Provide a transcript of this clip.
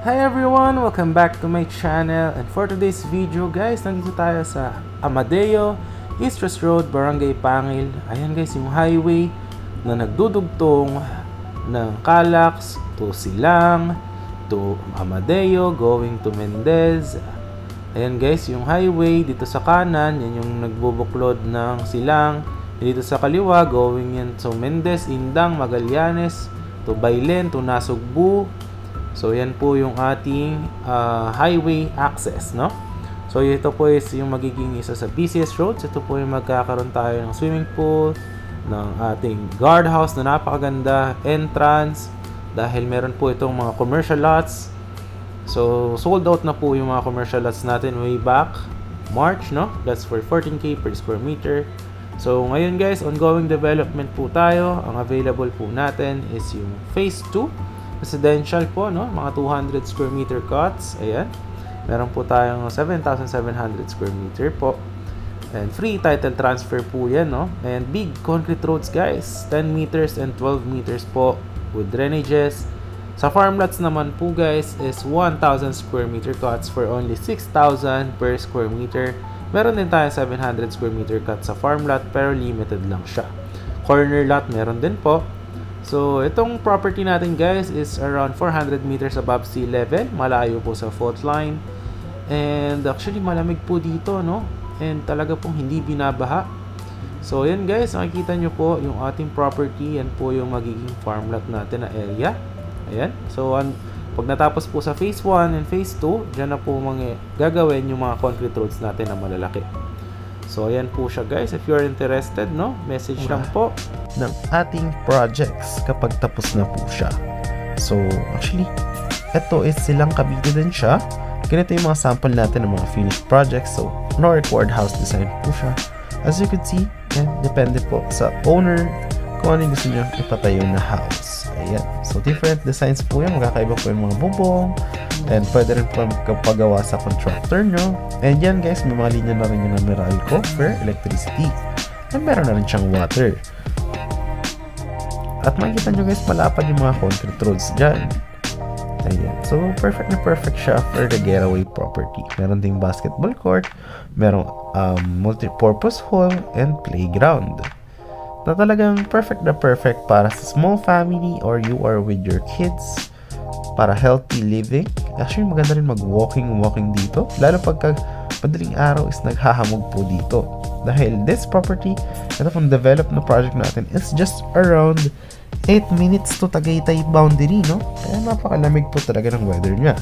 Hi everyone! Welcome back to my channel, and for today's video guys, nandito tayo sa Amadeo, East Coast Road, Barangay Pangil. Ayan guys, yung highway na nagdudugtong ng Calax to Silang to Amadeo going to Mendez. Ayan guys, yung highway dito sa kanan, yan yung nagbubuklod ng Silang. Dito sa kaliwa, going yan to Mendez, Indang, Magallanes, to Bailen, to Nasugbu. So yan po yung ating highway access, no? So ito po is yung magiging isa sa busiest roads. Ito po yung magkakaroon tayo ng swimming pool, ng ating guardhouse na napakaganda, entrance, dahil meron po itong mga commercial lots. So sold out na po yung mga commercial lots natin way back March, no? That's for 14K per square meter. So ngayon guys, ongoing development po tayo. Ang available po natin is yung phase 2 residential po, no? Mga 200 square meter cots. Ayan. Meron po tayong 7,700 square meter po. And free title transfer po yan, no? And big concrete roads guys. 10 meters and 12 meters po with drainages. Sa farm lots naman po guys is 1,000 square meter cots for only 6,000 per square meter. Meron din tayong 700 square meter cut sa farm lot pero limited lang siya. Corner lot meron din po. So, itong property natin guys is around 400 meters above sea level. Malayo po sa fault line. And actually malamig po dito, no? And talaga pong hindi binabaha. So, yan guys, makikita nyo po yung ating property. Yan po yung magiging farm lot natin na area. Ayan. So, pag natapos po sa phase 1 and phase 2, dyan na po gagawin yung mga concrete roads natin na malalaki. So, ayan po siya guys. If you're interested, no? Message lang po ng ating projects kapag tapos na po siya. So, actually, ito is Silang Cavite din siya. Ganito yung mga sample natin ng mga finished projects. So, no required house design po siya. As you can see, depende po sa owner kung ano yung gusto nyo ipatayo na house. Ayan. So, different designs po yan. Magkakaiba po yung mga bubong. And pwede rin po kapagawa sa contractor nyo. And yan guys, may mga linya na rin yung Meralco for electricity. And meron na rin siyang water. At makikita nyo guys, malapad yung mga concrete roads dyan. Ayan. So, perfect na perfect siya for the getaway property. Meron ding basketball court. Merong multi-purpose hall and playground. Na talagang perfect na perfect para sa small family or you are with your kids para healthy living. Actually, maganda rin mag-walking dito. Lalo pagka madaling araw is naghahamog po dito. Dahil this property, ito pong develop na project natin, is just around 8 minutes to Tagaytay boundary, no? Kaya napakalamig po talaga ng weather niya.